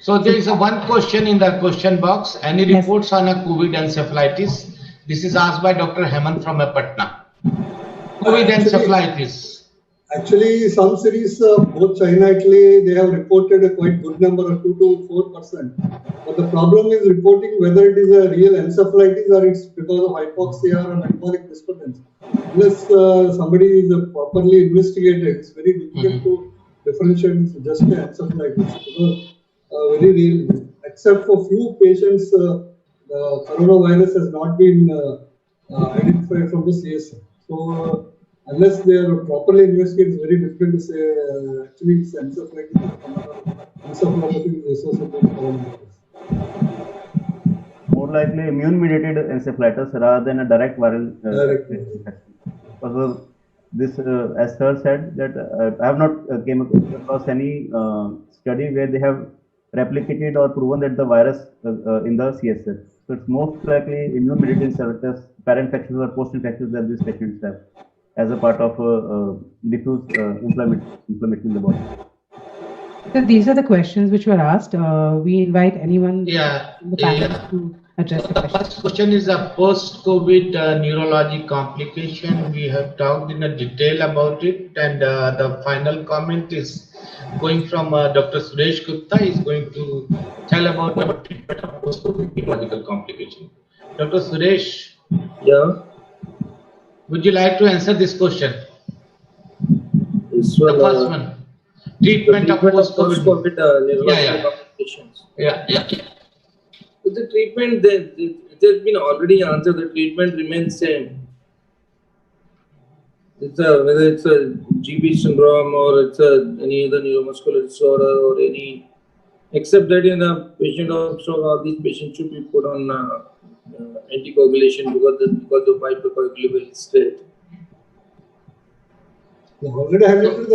So there is a one question in the question box. Any Yes. reports on a COVID encephalitis? This is asked by Dr. Hemant from Patna. COVID encephalitis. Actually, some cities, both China and Italy, they have reported a quite good number of 2 to 4%. But the problem is reporting whether it is a real encephalitis or it's because of hypoxia or metabolic disturbance. Unless somebody is properly investigated, it's very difficult to differentiate just encephalitis. Because, very real, except for few patients, the coronavirus has not been identified from the CSM. So, unless they are properly investigated, it's very difficult to say actually it's encephalitis or encephalopathy is associated with coronavirus. More likely immune-mediated encephalitis rather than a direct viral infection. Because this, as sir said, that I have not came across any study where they have replicated or proven that the virus in the CSF. So it's most likely immune-mediated encephalitis, para-infections or post-infections that these patients have as a part of diffuse inflammation in the body. So these are the questions which were asked. We invite anyone in the panel to address the The question. first question is a post-COVID neurologic complication. We have talked in a detail about it, and the final comment is going from Dr. Suresh Gupta. Is going to tell about the treatment of post-COVID neurological complication. Dr. Suresh, Yeah. would you like to answer this question? This The one, first one, treatment of post-COVID neurological complications. Yeah. With the treatment, it has been already answered. The treatment remains same. Whether it's a GB syndrome or it's any other neuromuscular disorder or any, except that in a patient of stroke, all these patients should be put on anticoagulation because of hypercoagulable state. Already highlighted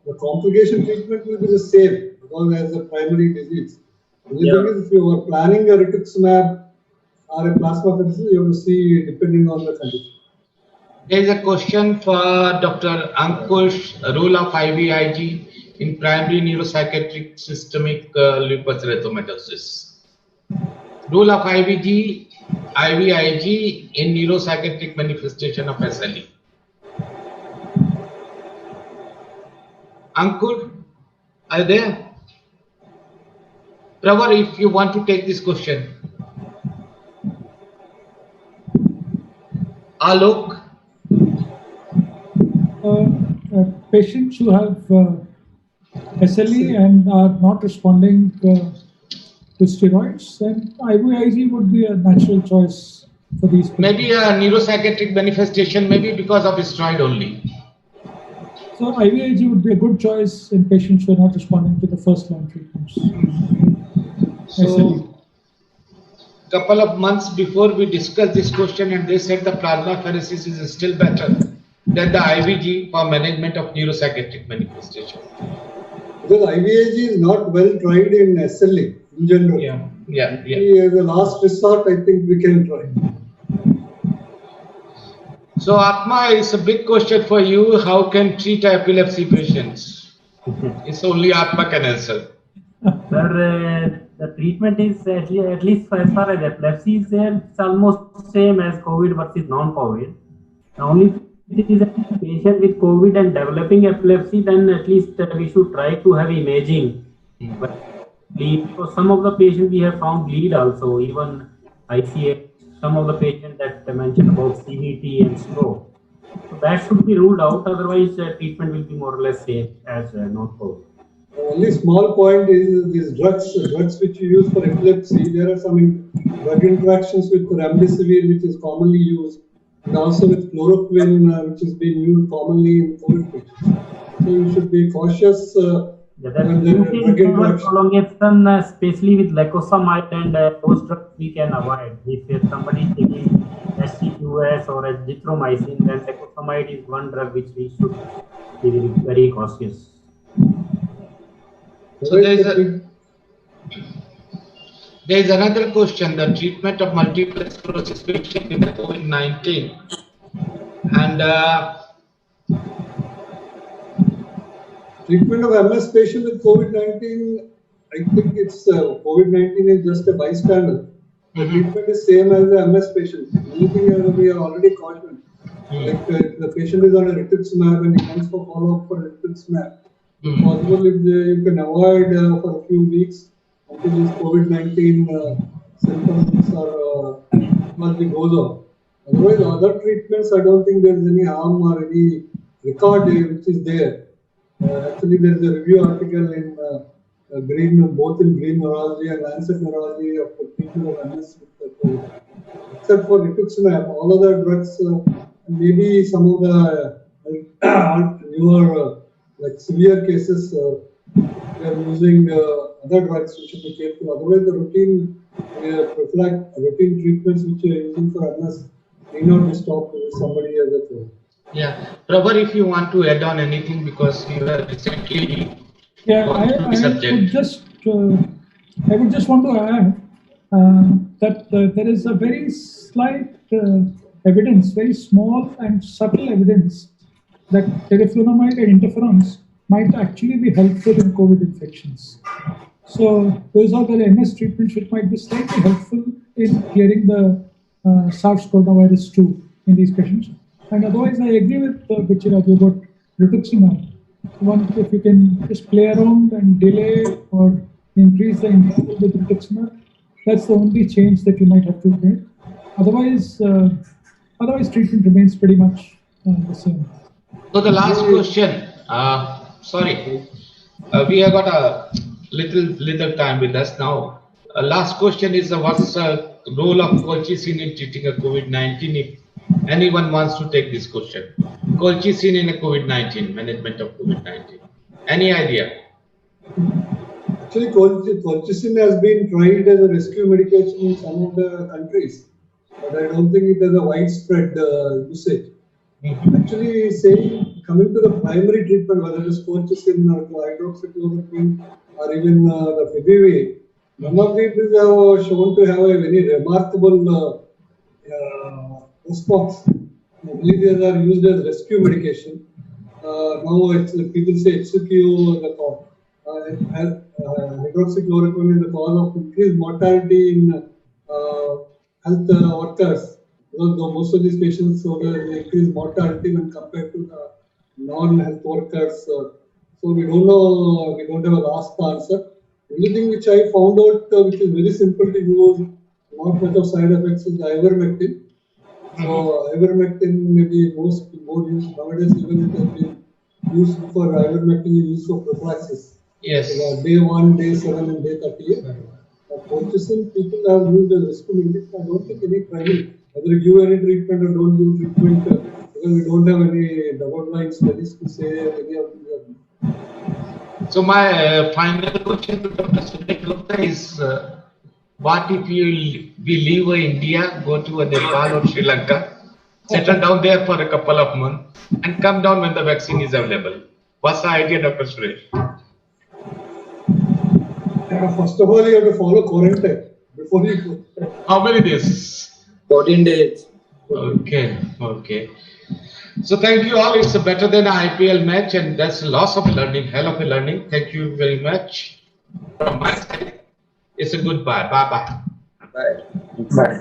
the complication treatment will be the same because as a primary disease. The thing is, if you are planning a rituximab or a plasmapheresis, you have to see depending on the condition. There is a question for Dr. Ankush, role of IVIG in primary neuropsychiatric systemic lupus erythematosus. Role of IVIG in neuropsychiatric manifestation of SLE. Ankur, are you there? Pravar, if you want to take this question. Alok. Patients who have SLE and are not responding to steroids, then IVIG would be a natural choice for these patients. Maybe a neuropsychiatric manifestation, maybe because of steroid only. So IVIG would be a good choice in patients who are not responding to the first-line treatments. So, couple of months before we discussed this question, and they said the plasmapheresis is still better than the IVIG for management of neuropsychiatric manifestation. Because IVIG is not well tried in SLE in general. Yeah. As a last resort, I think we can try. So Atma, it's a big question for you. How can treat epilepsy patients? It's only Atma can answer. Sir, the treatment is at least as far as epilepsy is there, it's almost same as COVID versus non-COVID. Only if it is a patient with COVID and developing epilepsy, then at least we should try to have imaging. But bleed, for some of the patients we have found bleed also, even ICA, some of the patients that I mentioned about CVT and stroke. So that should be ruled out, otherwise treatment will be more or less safe as non-COVID. Only small point is these drugs which you use for epilepsy. There are some drug interactions with remdesivir, which is commonly used, and also with chloroquine, which is being used commonly in COVID patients. So you should be cautious. Prolongation, especially with lacosamide and those drugs we can avoid. If somebody is taking SCQS or azithromycin, then lacosamide is one drug which we should be very cautious. So there is another question: the treatment of multiple sclerosis patient in the COVID-19, and treatment of MS patient with COVID-19. I think it's COVID-19 is just a bystander. The treatment is same as the MS patient. Anything else we are already cautioned. Like if the patient is on a rituximab and he comes for follow-up for rituximab, possible if you can avoid for a few weeks until this COVID-19 symptoms or technology goes off. Otherwise, other treatments, I don't think there is any harm or any record which is there. Actually, there is a review article in both in Green Neurology and Lancet Neurology of the people of MS with COVID. Except for rituximab, all other drugs, maybe some of the newer, like severe cases, they are using other drugs which should be careful. Otherwise, the routine routine treatments which you are using for MS may not be stopped with somebody else at home. Yeah, Prabha, if you want to add on anything because you have recently. Yeah, I would just want to add that there is a very slight evidence, very small and subtle evidence that teriflunomide and interferons might actually be helpful in COVID infections. So those are the MS treatments which might be slightly helpful in clearing the SARS coronavirus 2 in these patients. And otherwise, I agree with Buchiraj about rituximab. If you can just play around and delay or increase the interval with rituximab, that's the only change that you might have to make. Otherwise, treatment remains pretty much the same. So the last question, sorry, we have got a little time with us now. Last question is what's the role of colchicine in treating a COVID-19? If anyone wants to take this question, colchicine in a COVID-19, management of COVID-19. Any idea? Actually, colchicine has been tried as a rescue medication in some of the countries, but I don't think it has a widespread usage. Actually, coming to the primary treatment, whether it is colchicine or hydroxychloroquine or even the Febivir, none of these are shown to have a very remarkable response. I believe they are used as rescue medication. Now people say HCQ, hydroxychloroquine is the cause of increased mortality in health workers. Because most of these patients show the increased mortality when compared to the non-health workers. So we don't know, we don't have a last answer. The only thing which I found out, which is very simple to use, not much of side effects, is the ivermectin. So ivermectin may be more used nowadays, even it has been used for ivermectin is used for prophylaxis. Yes. So day 1, day 7, and day 38. Colchicine people have used as rescue medication. I don't think any primary, whether you give any treatment or don't give treatment, because we don't have any double-blind studies to say any of these are. So my final question to Dr. Suresh Gupta is, what if we leave India, go to Nepal or Sri Lanka, settle down there for a couple of months, and come down when the vaccine is available? What's the idea, Dr. Suresh? First of all, you have to follow quarantine before you go. How many days? 14 days. Okay. So thank you all. It's better than an IPL match, and that's a loss of learning, hell of a learning. Thank you very much. From my side, it's a goodbye. Bye-bye. Bye. Bye.